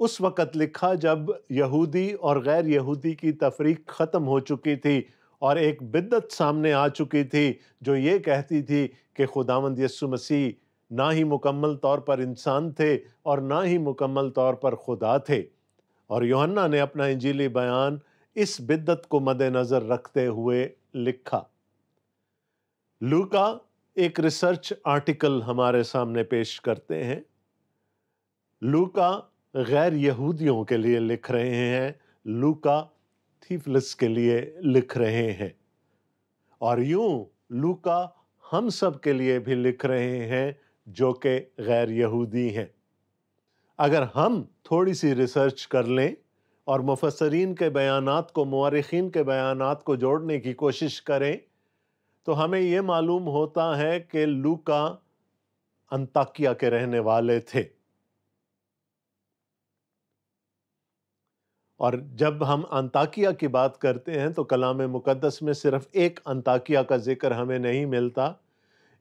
اس وقت لکھا جب یہودی اور غیر یہودی کی تفریق ختم ہو چکی تھی اور ایک بدعت سامنے آ چکی تھی جو یہ کہتی تھی کہ خداوند یسوع مسیح نہ ہی مکمل طور پر انسان تھے اور نہ ہی مکمل طور پر خدا تھے، اور یوحنا نے اپنا انجیلی بیان اس بدعت کو مد نظر رکھتے ہوئے لکھا۔ لوکا ایک ریسرچ آرٹیکل ہمارے سامنے پیش کرتے ہیں۔ لوکا غیر یہودیوں کے لیے لکھ رہے ہیں، لوکا تھیفلس کے لیے لکھ رہے ہیں، اور یوں لوکا ہم سب کے لیے بھی لکھ رہے ہیں جو کہ غیر یہودی ہیں۔ اگر ہم تھوڑی سی ریسرچ کر لیں اور مفسرین کے بیانات کو، مورخین کے بیانات کو جوڑنے کی کوشش کریں تو ہمیں یہ معلوم ہوتا ہے کہ لوکا انطاکیہ کے رہنے والے تھے، اور جب ہم انطاکیہ کی بات کرتے ہیں تو کلام مقدس میں صرف ایک انطاکیہ کا ذکر ہمیں نہیں ملتا۔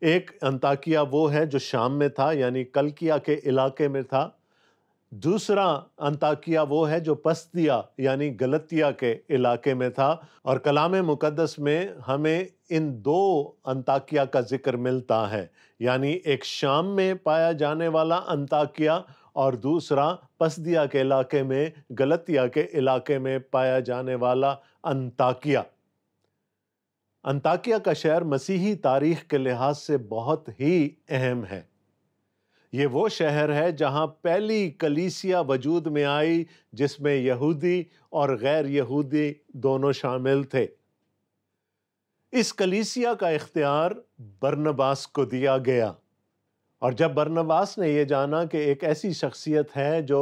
ایک انطاکیہ وہ ہے جو شام میں تھا، یعنی کلکیہ کے علاقے میں تھا۔ دوسرا انطاکیہ وہ ہے جو پسدیہ یعنی گلتیہ کے علاقے میں تھا، اور کلام مقدس میں ہمیں ان دو انطاکیہ کا ذکر ملتا ہے، یعنی ایک شام میں پایا جانے والا انطاکیہ اور دوسرا پسدیہ کے علاقے میں، گلتیہ کے علاقے میں پایا جانے والا انطاکیہ۔ انطاکیہ کا شہر مسیحی تاریخ کے لحاظ سے بہت ہی اہم ہے۔ یہ وہ شہر ہے جہاں پہلی کلیسیا وجود میں آئی جس میں یہودی اور غیر یہودی دونوں شامل تھے۔ اس کلیسیا کا اختیار برنباس کو دیا گیا، اور جب برنباس نے یہ جانا کہ ایک ایسی شخصیت ہے جو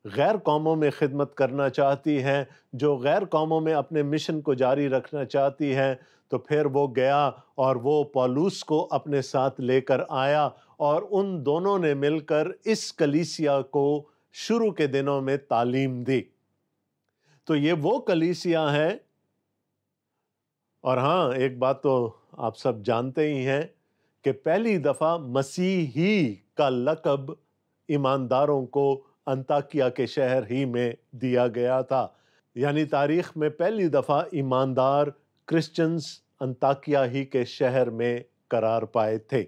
غیر قوموں میں خدمت کرنا چاہتی ہے، جو غیر قوموں میں اپنے مشن کو جاری رکھنا چاہتی ہے، تو پھر وہ گیا اور وہ پولس کو اپنے ساتھ لے کر آیا، اور ان دونوں نے مل کر اس کلیسیا کو شروع کے دنوں میں تعلیم دی۔ تو یہ وہ کلیسیا ہے، اور ہاں ایک بات تو آپ سب جانتے ہی ہیں کہ پہلی دفعہ مسیحی کا لقب ایمانداروں کو انطاکیہ کے شہر ہی میں دیا گیا تھا، یعنی تاریخ میں پہلی دفعہ ایماندار کرسچنز انطاکیہ ہی کے شہر میں قرار پائے تھے۔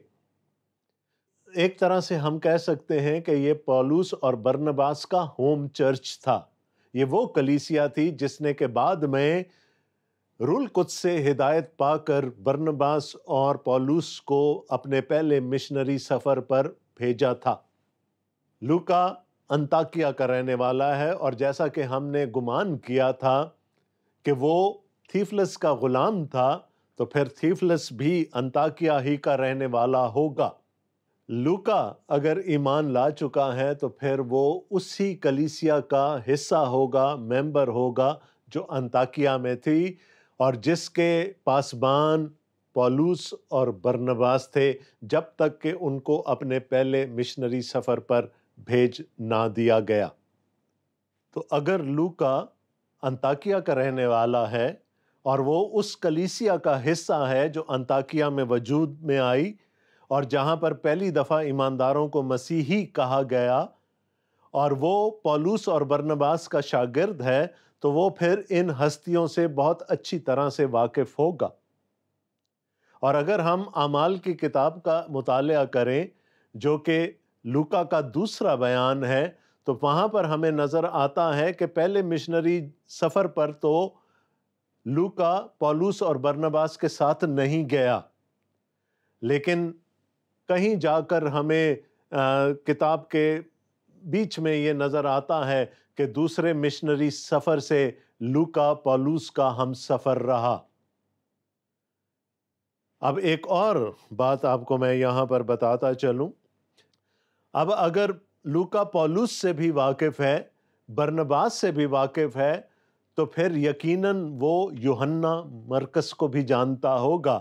ایک طرح سے ہم کہہ سکتے ہیں کہ یہ پولس اور برنباس کا ہوم چرچ تھا۔ یہ وہ کلیسیا تھی جس نے کہ بعد میں روح القدس سے ہدایت پا کر برنباس اور پولس کو اپنے پہلے مشنری سفر پر بھیجا تھا۔ لوکا انطاکیہ کا رہنے والا ہے، اور جیسا کہ ہم نے گمان کیا تھا کہ وہ تھیفلس کا غلام تھا، تو پھر تھیفلس بھی انطاکیہ ہی کا رہنے والا ہوگا۔ لوکا اگر ایمان لا چکا ہے تو پھر وہ اسی کلیسیا کا حصہ ہوگا، ممبر ہوگا جو انطاکیہ میں تھی، اور جس کے پاسبان پولس اور برنباس تھے جب تک کہ ان کو اپنے پہلے مشنری سفر پر بھیج نہ دیا گیا۔ تو اگر لوکا انطاکیہ کا رہنے والا ہے اور وہ اس کلیسیا کا حصہ ہے جو انطاکیہ میں وجود میں آئی اور جہاں پر پہلی دفعہ ایمانداروں کو مسیحی کہا گیا، اور وہ پولس اور برنباس کا شاگرد ہے، تو وہ پھر ان ہستیوں سے بہت اچھی طرح سے واقف ہوگا۔ اور اگر ہم اعمال کی کتاب کا مطالعہ کریں جو کہ لوکا کا دوسرا بیان ہے، تو وہاں پر ہمیں نظر آتا ہے کہ پہلے مشنری سفر پر تو لوکا پولس اور برنباس کے ساتھ نہیں گیا، لیکن کہیں جا کر ہمیں کتاب کے بیچ میں یہ نظر آتا ہے کہ دوسرے مشنری سفر سے لوکا پولس کا ہم سفر رہا۔ اب ایک اور بات آپ کو میں یہاں پر بتاتا چلوں۔ اب اگر لوکا پولس سے بھی واقف ہے، برنباس سے بھی واقف ہے، تو پھر یقیناً وہ یوحنا مرکس کو بھی جانتا ہوگا،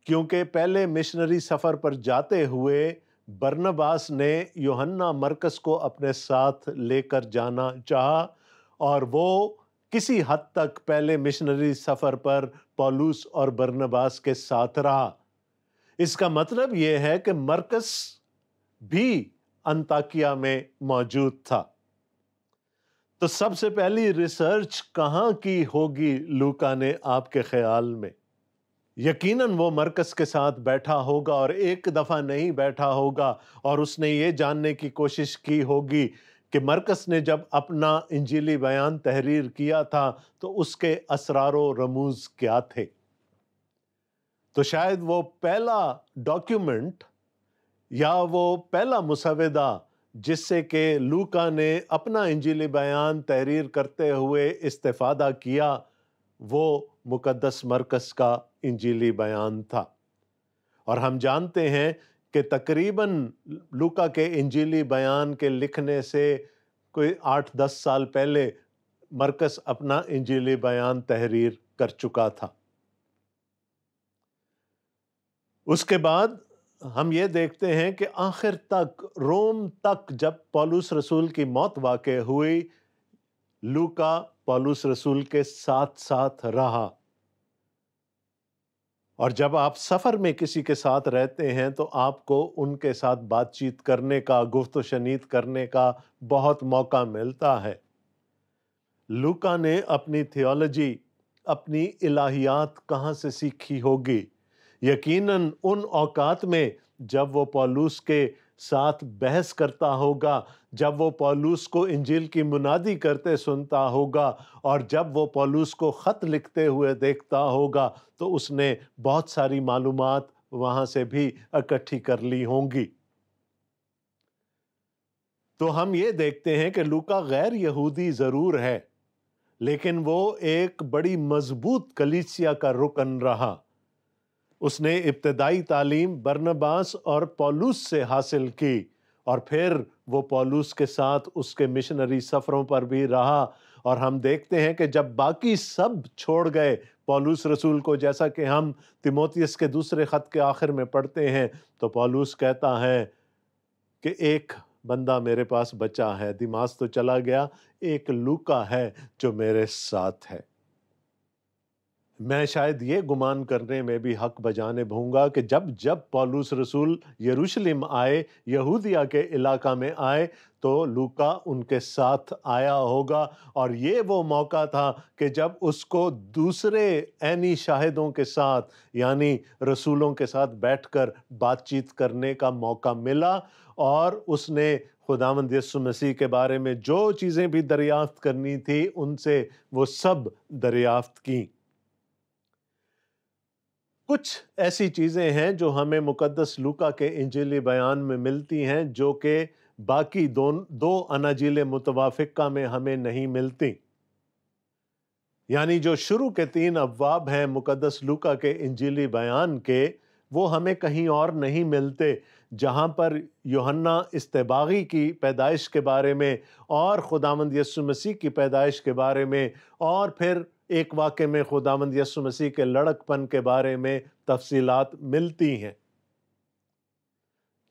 کیونکہ پہلے مشنری سفر پر جاتے ہوئے برنباس نے یوحنا مرکس کو اپنے ساتھ لے کر جانا چاہا، اور وہ کسی حد تک پہلے مشنری سفر پر پولس اور برنباس کے ساتھ رہا۔ اس کا مطلب یہ ہے کہ مرکس بھی انطاکیہ میں موجود تھا۔ تو سب سے پہلی ریسرچ کہاں کی ہوگی لوکا نے آپ کے خیال میں؟ یقیناً وہ مرکز کے ساتھ بیٹھا ہوگا، اور ایک دفعہ نہیں بیٹھا ہوگا، اور اس نے یہ جاننے کی کوشش کی ہوگی کہ مرکز نے جب اپنا انجیلی بیان تحریر کیا تھا تو اس کے اسرار و رموز کیا تھے۔ تو شاید وہ پہلا ڈاکیومنٹ یا وہ پہلا مسودہ جس سے کہ لوکا نے اپنا انجیلی بیان تحریر کرتے ہوئے استفادہ کیا، وہ مقدس مرکز کا انجیلی بیان تھا۔ اور ہم جانتے ہیں کہ تقریباً لوکا کے انجیلی بیان کے لکھنے سے کوئی 8-10 سال پہلے مرکز اپنا انجیلی بیان تحریر کر چکا تھا۔ اس کے بعد ہم یہ دیکھتے ہیں کہ آخر تک، روم تک جب پولس رسول کی موت واقع ہوئی، لوکا پولس رسول کے ساتھ ساتھ رہا۔ اور جب آپ سفر میں کسی کے ساتھ رہتے ہیں تو آپ کو ان کے ساتھ بات چیت کرنے کا، گفت و شنید کرنے کا بہت موقع ملتا ہے۔ لوکا نے اپنی تھیولوجی، اپنی الہیات کہاں سے سیکھی ہوگی؟ یقیناً ان اوقات میں جب وہ پولس کے ساتھ بحث کرتا ہوگا، جب وہ پولس کو انجیل کی منادی کرتے سنتا ہوگا، اور جب وہ پولس کو خط لکھتے ہوئے دیکھتا ہوگا، تو اس نے بہت ساری معلومات وہاں سے بھی اکٹھی کر لی ہوں گی۔ تو ہم یہ دیکھتے ہیں کہ لوکا غیر یہودی ضرور ہے، لیکن وہ ایک بڑی مضبوط کلیسیا کا رکن رہا۔ اس نے ابتدائی تعلیم برنباس اور پولس سے حاصل کی، اور پھر وہ پولس کے ساتھ اس کے مشنری سفروں پر بھی رہا۔ اور ہم دیکھتے ہیں کہ جب باقی سب چھوڑ گئے پولس رسول کو، جیسا کہ ہم تیموتھیوس کے دوسرے خط کے آخر میں پڑھتے ہیں، تو پولس کہتا ہے کہ ایک بندہ میرے پاس بچا ہے، دیماس تو چلا گیا، ایک لوکا ہے جو میرے ساتھ ہے۔ میں شاید یہ گمان کرنے میں بھی حق بجانب ہوں گا کہ جب پولس رسول یروشلم آئے، یہودیہ کے علاقہ میں آئے، تو لوکا ان کے ساتھ آیا ہوگا، اور یہ وہ موقع تھا کہ جب اس کو دوسرے عینی شاہدوں کے ساتھ، یعنی رسولوں کے ساتھ بیٹھ کر بات چیت کرنے کا موقع ملا، اور اس نے خداوند یسوع مسیح کے بارے میں جو چیزیں بھی دریافت کرنی تھی ان سے وہ سب دریافت کیں۔ کچھ ایسی چیزیں ہیں جو ہمیں مقدس لوکا کے انجیلی بیان میں ملتی ہیں، جو کہ باقی دو اناجیل متوافقہ میں ہمیں نہیں ملتی۔ یعنی جو شروع کے 3 ابواب ہیں مقدس لوکا کے انجیلی بیان کے، وہ ہمیں کہیں اور نہیں ملتے، جہاں پر یوحنا استباغی کی پیدائش کے بارے میں، اور خداوند یسوع مسیح کی پیدائش کے بارے میں، اور پھر ایک واقعے میں خداوند یسوع مسیح کے لڑک پن کے بارے میں تفصیلات ملتی ہیں۔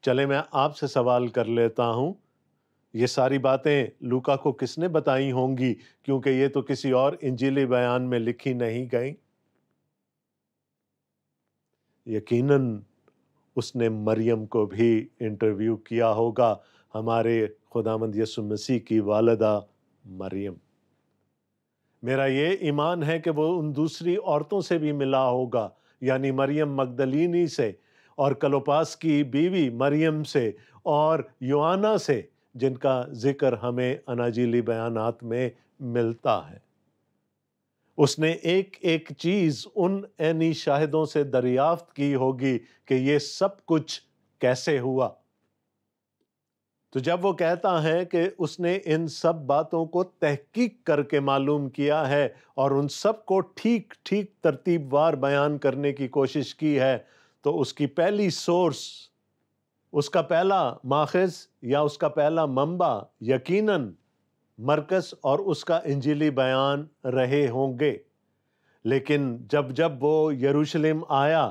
چلے میں آپ سے سوال کر لیتا ہوں، یہ ساری باتیں لوکا کو کس نے بتائی ہوں گی؟ کیونکہ یہ تو کسی اور انجیلی بیان میں لکھی نہیں گئیں۔ یقیناً اس نے مریم کو بھی انٹرویو کیا ہوگا، ہمارے خداوند یسوع مسیح کی والدہ مریم۔ میرا یہ ایمان ہے کہ وہ ان دوسری عورتوں سے بھی ملا ہوگا، یعنی مریم مگدلینی سے، اور کلوپاس کی بیوی مریم سے، اور یوحنا سے، جن کا ذکر ہمیں اناجیلی بیانات میں ملتا ہے۔ اس نے ایک ایک چیز ان عینی شاہدوں سے دریافت کی ہوگی کہ یہ سب کچھ کیسے ہوا۔ تو جب وہ کہتا ہے کہ اس نے ان سب باتوں کو تحقیق کر کے معلوم کیا ہے، اور ان سب کو ٹھیک ٹھیک ترتیب وار بیان کرنے کی کوشش کی ہے، تو اس کی پہلی سورس، اس کا پہلا ماخذ یا اس کا پہلا منبع یقیناً مرکز اور اس کا انجیلی بیان رہے ہوں گے۔ لیکن جب وہ یروشلم آیا،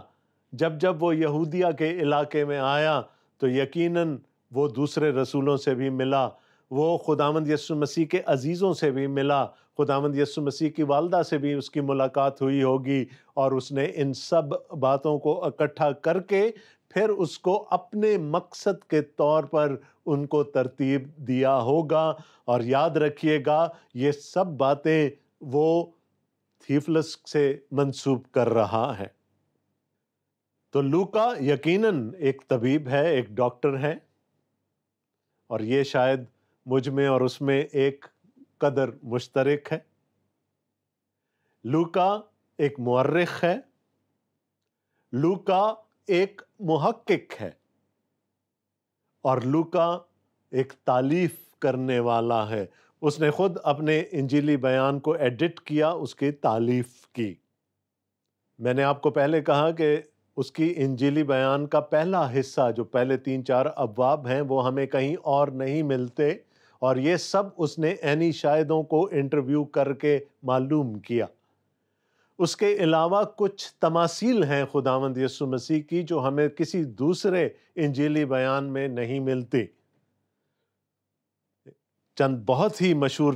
جب وہ یہودیہ کے علاقے میں آیا، تو یقیناً وہ دوسرے رسولوں سے بھی ملا، وہ خداوند یسوع مسیح کے عزیزوں سے بھی ملا، خداوند یسوع مسیح کی والدہ سے بھی اس کی ملاقات ہوئی ہوگی، اور اس نے ان سب باتوں کو اکٹھا کر کے پھر اس کو اپنے مقصد کے طور پر ان کو ترتیب دیا ہوگا۔ اور یاد رکھیے گا یہ سب باتیں وہ تھیفلس سے منسوب کر رہا ہے۔ تو لوکا یقیناً ایک طبیب ہے، ایک ڈاکٹر ہے، اور یہ شاید مجھ میں اور اس میں ایک قدر مشترک ہے۔ لوکا ایک مورخ ہے، لوکا ایک محقق ہے، اور لوکا ایک تالیف کرنے والا ہے۔ اس نے خود اپنے انجیلی بیان کو ایڈٹ کیا، اس کی تالیف کی۔ میں نے آپ کو پہلے کہا کہ اس کی انجیلی بیان کا پہلا حصہ جو پہلے 3-4 ابواب ہیں وہ ہمیں کہیں اور نہیں ملتے، اور یہ سب اس نے عینی شاہدوں کو انٹرویو کر کے معلوم کیا۔ اس کے علاوہ کچھ تماثیل ہیں خداوند یسوع مسیح کی جو ہمیں کسی دوسرے انجیلی بیان میں نہیں ملتی۔ چند بہت ہی مشہور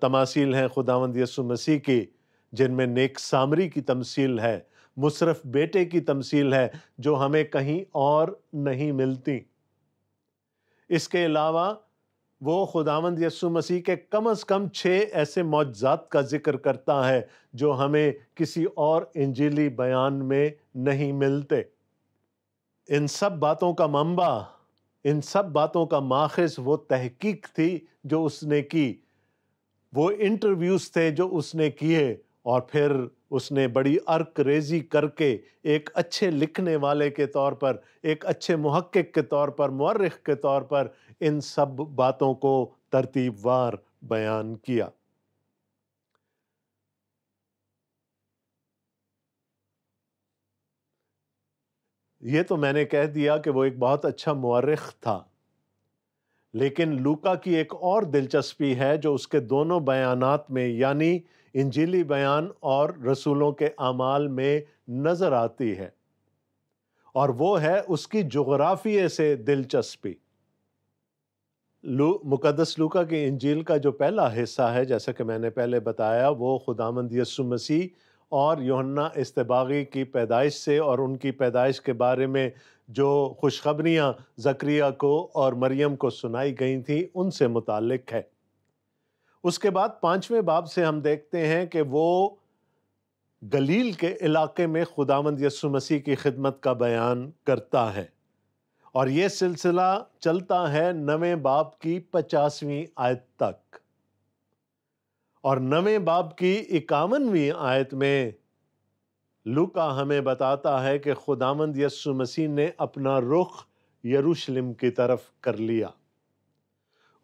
تماثیل ہیں خداوند یسوع مسیح کی، جن میں نیک سامری کی تمثیل ہے، مصرف بیٹے کی تمثیل ہے جو ہمیں کہیں اور نہیں ملتی۔ اس کے علاوہ وہ خداوند یسوع مسیح کے کم از کم 6 ایسے معجزات کا ذکر کرتا ہے جو ہمیں کسی اور انجیلی بیان میں نہیں ملتے۔ ان سب باتوں کا منبع، ان سب باتوں کا ماخذ وہ تحقیق تھی جو اس نے کی، وہ انٹرویوز تھے جو اس نے کیے، اور پھر اس نے بڑی عرق ریزی کر کے ایک اچھے لکھنے والے کے طور پر، ایک اچھے محقق کے طور پر، مورخ کے طور پر ان سب باتوں کو ترتیب وار بیان کیا۔ یہ تو میں نے کہہ دیا کہ وہ ایک بہت اچھا مورخ تھا، لیکن لوکا کی ایک اور دلچسپی ہے جو اس کے دونوں بیانات میں، یعنی انجیلی بیان اور رسولوں کے اعمال میں نظر آتی ہے، اور وہ ہے اس کی جغرافیے سے دلچسپی۔ مقدس لوکا کی انجیل کا جو پہلا حصہ ہے، جیسا کہ میں نے پہلے بتایا، وہ خداوند یسوع مسیح اور یوحنا اصطباغی کی پیدائش سے اور ان کی پیدائش کے بارے میں جو خوشخبریاں زکریا کو اور مریم کو سنائی گئی تھیں ان سے متعلق ہے۔ اس کے بعد 5ویں باب سے ہم دیکھتے ہیں کہ وہ گلیل کے علاقے میں خداوند یسوع مسیح کی خدمت کا بیان کرتا ہے، اور یہ سلسلہ چلتا ہے 9ویں باب کی 50ویں آیت تک، اور 9ویں باب کی 51ویں آیت میں لوکا ہمیں بتاتا ہے کہ خداوند یسوع مسیح نے اپنا رخ یروشلم کی طرف کر لیا،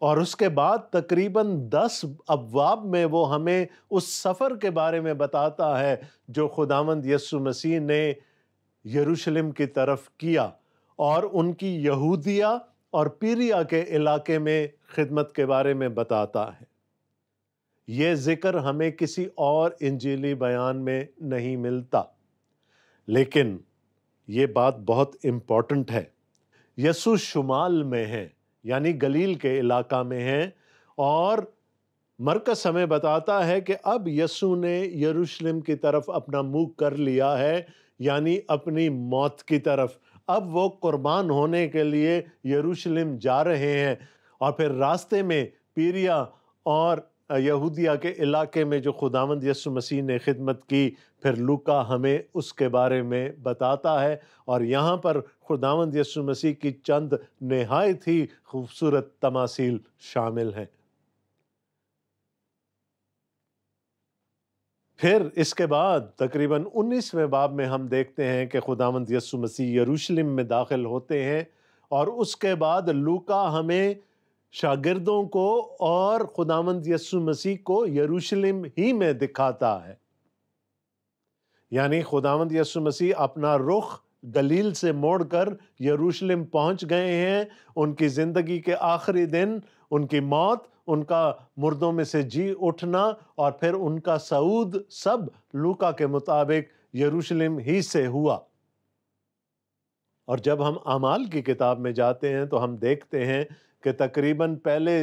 اور اس کے بعد تقریباً 10 ابواب میں وہ ہمیں اس سفر کے بارے میں بتاتا ہے جو خداوند یسوع مسیح نے یروشلم کی طرف کیا، اور ان کی یہودیہ اور پیریا کے علاقے میں خدمت کے بارے میں بتاتا ہے۔ یہ ذکر ہمیں کسی اور انجیلی بیان میں نہیں ملتا، لیکن یہ بات بہت امپورٹنٹ ہے۔ یسوع شمال میں ہے، یعنی گلیل کے علاقہ میں ہے، اور مرکز ہمیں بتاتا ہے کہ اب یسوع نے یروشلم کی طرف اپنا منہ کر لیا ہے، یعنی اپنی موت کی طرف۔ اب وہ قربان ہونے کے لیے یروشلم جا رہے ہیں، اور پھر راستے میں پیریا اور یہودیہ کے علاقے میں جو خداوند یسوع مسیح نے خدمت کی، پھر لوکا ہمیں اس کے بارے میں بتاتا ہے، اور یہاں پر خداوند یسوع مسیح کی چند نہایت ہی خوبصورت تماثیل شامل ہیں۔ پھر اس کے بعد تقریباً 19ویں باب میں ہم دیکھتے ہیں کہ خداوند یسوع مسیح یروشلم میں داخل ہوتے ہیں، اور اس کے بعد لوکا ہمیں شاگردوں کو اور خداوند یسوع مسیح کو یروشلم ہی میں دکھاتا ہے، یعنی خداوند یسوع مسیح اپنا رخ گلیل سے موڑ کر یروشلم پہنچ گئے ہیں۔ ان کی زندگی کے آخری دن، ان کی موت، ان کا مردوں میں سے جی اٹھنا، اور پھر ان کا صعود، سب لوکا کے مطابق یروشلم ہی سے ہوا۔ اور جب ہم اعمال کی کتاب میں جاتے ہیں تو ہم دیکھتے ہیں کہ تقریباً پہلے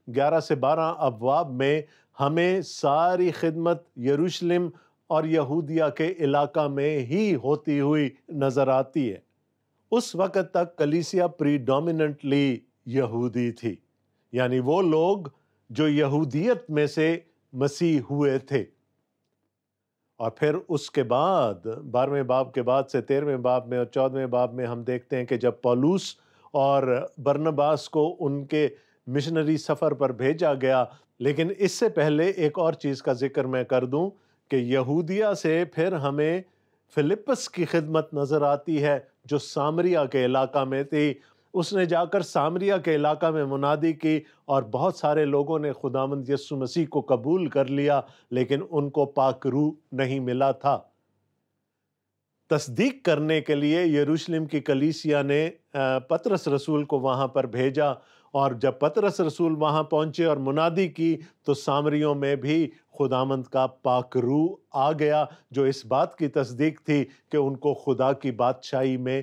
11 سے 12 ابواب میں ہمیں ساری خدمت یروشلم اور یہودیہ کے علاقہ میں ہی ہوتی ہوئی نظر آتی ہے۔ اس وقت تک کلیسیا پریڈومیننٹلی یہودی تھی، یعنی وہ لوگ جو یہودیت میں سے مسیح ہوئے تھے۔ اور پھر اس کے بعد 12ویں باب کے بعد سے 13ویں باب میں اور 14ویں باب میں ہم دیکھتے ہیں کہ جب پولس اور برنباس کو ان کے مشنری سفر پر بھیجا گیا، لیکن اس سے پہلے ایک اور چیز کا ذکر میں کر دوں کہ یہودیہ سے پھر ہمیں فلپس کی خدمت نظر آتی ہے جو سامریہ کے علاقہ میں تھی۔ اس نے جا کر سامریہ کے علاقہ میں منادی کی اور بہت سارے لوگوں نے خداوند یسوع مسیح کو قبول کر لیا، لیکن ان کو پاک روح نہیں ملا تھا۔ تصدیق کرنے کے لیے یروشلم کی کلیسیا نے پطرس رسول کو وہاں پر بھیجا، اور جب پطرس رسول وہاں پہنچے اور منادی کی تو سامریوں میں بھی خداوند کا پاک روح آ گیا، جو اس بات کی تصدیق تھی کہ ان کو خدا کی بادشاہی میں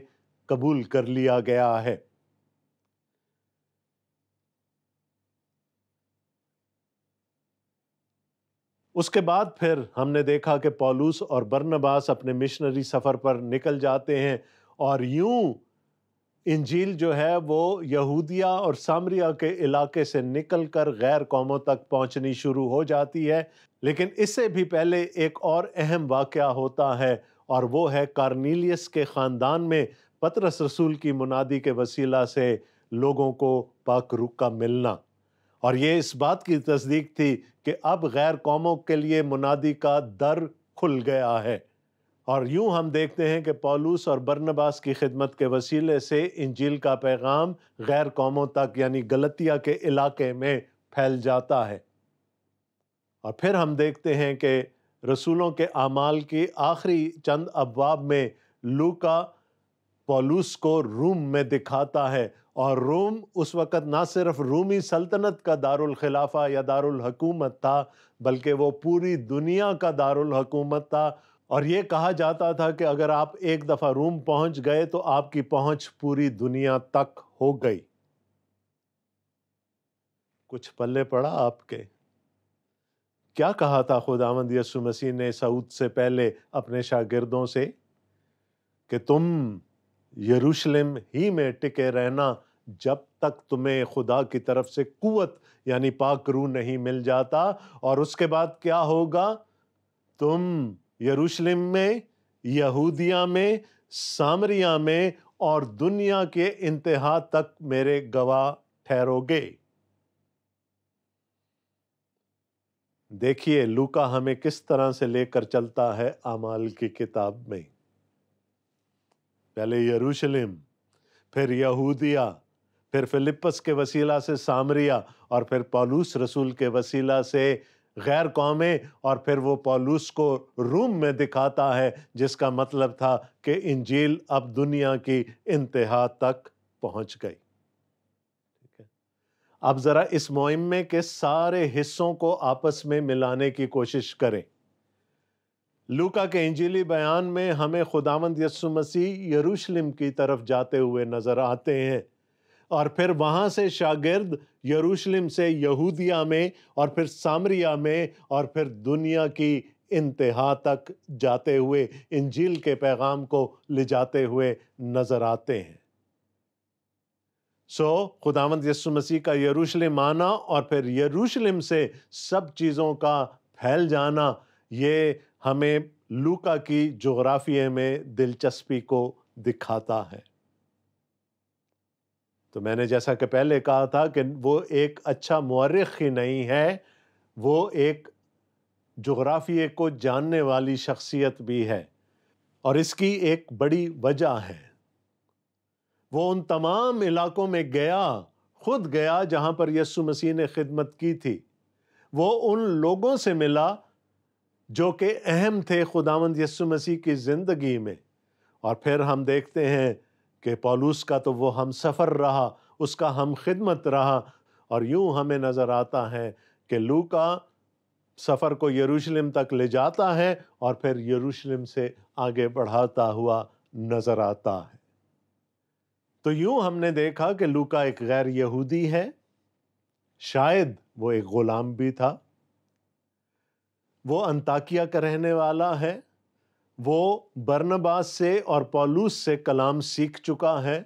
قبول کر لیا گیا ہے۔ اس کے بعد پھر ہم نے دیکھا کہ پولس اور برنباس اپنے مشنری سفر پر نکل جاتے ہیں، اور یوں انجیل جو ہے وہ یہودیہ اور سامریہ کے علاقے سے نکل کر غیر قوموں تک پہنچنی شروع ہو جاتی ہے۔ لیکن اس سے بھی پہلے ایک اور اہم واقعہ ہوتا ہے، اور وہ ہے کارنیلیس کے خاندان میں پطرس رسول کی منادی کے وسیلہ سے لوگوں کو پاک روح کا ملنا۔ اور یہ اس بات کی تصدیق تھی کہ اب غیر قوموں کے لیے منادی کا در کھل گیا ہے۔ اور یوں ہم دیکھتے ہیں کہ پولس اور برنباس کی خدمت کے وسیلے سے انجیل کا پیغام غیر قوموں تک یعنی گلتیہ کے علاقے میں پھیل جاتا ہے۔ اور پھر ہم دیکھتے ہیں کہ رسولوں کے اعمال کی آخری چند ابواب میں لوکا پولس کو روم میں دکھاتا ہے، اور روم اس وقت نہ صرف رومی سلطنت کا دارالخلافہ یا دارالحکومت تھا، بلکہ وہ پوری دنیا کا دارالحکومت تھا۔ اور یہ کہا جاتا تھا کہ اگر آپ ایک دفعہ روم پہنچ گئے تو آپ کی پہنچ پوری دنیا تک ہو گئی۔ کچھ پلے پڑا آپ کے؟ کیا کہا تھا خداوند یسوع مسیح نے صعود سے پہلے اپنے شاگردوں سے؟ کہ تم یروشلم ہی میں ٹکے رہنا جب تک تمہیں خدا کی طرف سے قوت یعنی پاک روح نہیں مل جاتا۔ اور اس کے بعد کیا ہوگا؟ تم یروشلم میں، یہودیہ میں، سامریہ میں اور دنیا کے انتہا تک میرے گواہ ٹھہرو گے۔ دیکھیے لوکا ہمیں کس طرح سے لے کر چلتا ہے اعمال کی کتاب میں۔ پہلے یروشلم، پھر یہودیہ، پھر فلپس کے وسیلہ سے سامریہ، اور پھر پولس رسول کے وسیلہ سے غیر قومیں، اور پھر وہ پولس کو روم میں دکھاتا ہے، جس کا مطلب تھا کہ انجیل اب دنیا کی انتہا تک پہنچ گئی۔ اب ذرا اس معمے کے سارے حصوں کو آپس میں ملانے کی کوشش کریں۔ لوکا کے انجیلی بیان میں ہمیں خداوند یسوع مسیح یروشلم کی طرف جاتے ہوئے نظر آتے ہیں، اور پھر وہاں سے شاگرد یروشلم سے یہودیہ میں اور پھر سامریہ میں اور پھر دنیا کی انتہا تک جاتے ہوئے انجیل کے پیغام کو لے جاتے ہوئے نظر آتے ہیں۔ خداوند یسوع مسیح کا یروشلم آنا اور پھر یروشلم سے سب چیزوں کا پھیل جانا، یہ ہمیں لوکا کی جغرافیے میں دلچسپی کو دکھاتا ہے۔ تو میں نے جیسا کہ پہلے کہا تھا کہ وہ ایک اچھا مورخ ہی نہیں ہے، وہ ایک جغرافیے کو جاننے والی شخصیت بھی ہے، اور اس کی ایک بڑی وجہ ہے۔ وہ ان تمام علاقوں میں گیا، خود گیا جہاں پر یسوع مسیح نے خدمت کی تھی۔ وہ ان لوگوں سے ملا جو کہ اہم تھے خداوند یسوع مسیح کی زندگی میں، اور پھر ہم دیکھتے ہیں کہ پولس کا تو وہ ہم سفر رہا، اس کا ہم خدمت رہا، اور یوں ہمیں نظر آتا ہے کہ لوکا سفر کو یروشلم تک لے جاتا ہے اور پھر یروشلم سے آگے بڑھاتا ہوا نظر آتا ہے۔ تو یوں ہم نے دیکھا کہ لوکا ایک غیر یہودی ہے، شاید وہ ایک غلام بھی تھا، وہ انطاکیہ کا رہنے والا ہے، وہ برنباس سے اور پولوس سے کلام سیکھ چکا ہے،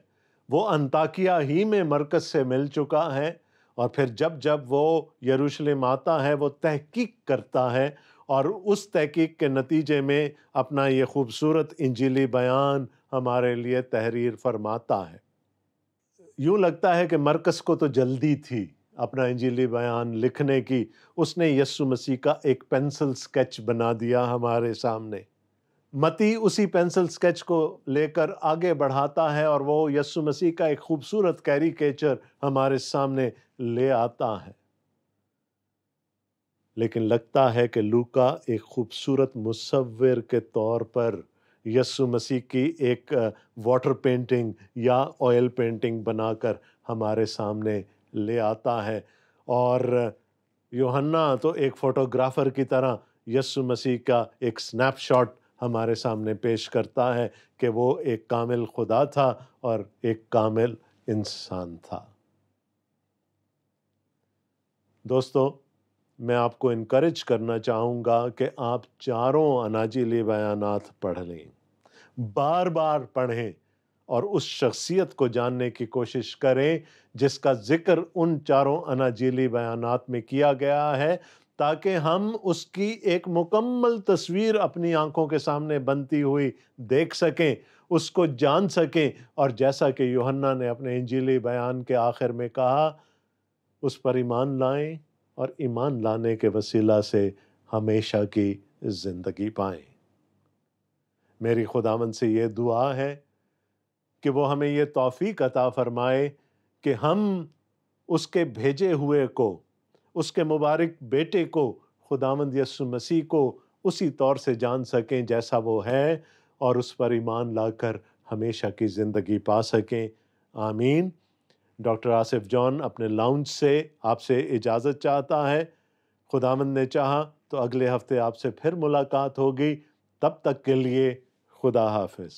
وہ انطاکیہ ہی میں مرکز سے مل چکا ہے، اور پھر جب جب وہ یروشلم آتا ہے وہ تحقیق کرتا ہے، اور اس تحقیق کے نتیجے میں اپنا یہ خوبصورت انجیلی بیان ہمارے لیے تحریر فرماتا ہے۔ یوں لگتا ہے کہ مرکز کو تو جلدی تھی اپنا انجیلی بیان لکھنے کی، اس نے یسوع مسیح کا ایک پینسل سکیچ بنا دیا ہمارے سامنے۔ متی اسی پینسل سکیچ کو لے کر آگے بڑھاتا ہے اور وہ یسوع مسیح کا ایک خوبصورت کیریکیچر ہمارے سامنے لے آتا ہے، لیکن لگتا ہے کہ لوکا ایک خوبصورت مصور کے طور پر یسوع مسیح کی ایک واٹر پینٹنگ یا آئل پینٹنگ بنا کر ہمارے سامنے لے آتا ہے، اور یوحنا تو ایک فوٹوگرافر کی طرح یسوع مسیح کا ایک سنیپ شاٹ ہمارے سامنے پیش کرتا ہے کہ وہ ایک کامل خدا تھا اور ایک کامل انسان تھا۔ دوستو، میں آپ کو انکریج کرنا چاہوں گا کہ آپ چاروں اناجیلی بیانات پڑھ لیں، بار بار پڑھیں اور اس شخصیت کو جاننے کی کوشش کریں جس کا ذکر ان چاروں اناجیلی بیانات میں کیا گیا ہے، تاکہ ہم اس کی ایک مکمل تصویر اپنی آنکھوں کے سامنے بنتی ہوئی دیکھ سکیں، اس کو جان سکیں، اور جیسا کہ یوحنا نے اپنے انجیلی بیان کے آخر میں کہا، اس پر ایمان لائیں اور ایمان لانے کے وسیلہ سے ہمیشہ کی زندگی پائیں۔ میری خداوند سے یہ دعا ہے کہ وہ ہمیں یہ توفیق عطا فرمائے کہ ہم اس کے بھیجے ہوئے کو، اس کے مبارک بیٹے کو، خداوند یسوع مسیح کو اسی طور سے جان سکیں جیسا وہ ہے، اور اس پر ایمان لا کر ہمیشہ کی زندگی پا سکیں۔ آمین۔ ڈاکٹر آصف جان اپنے لاؤنج سے آپ سے اجازت چاہتا ہے۔ خداوند نے چاہا تو اگلے ہفتے آپ سے پھر ملاقات ہوگی۔ تب تک کے لیے خدا حافظ۔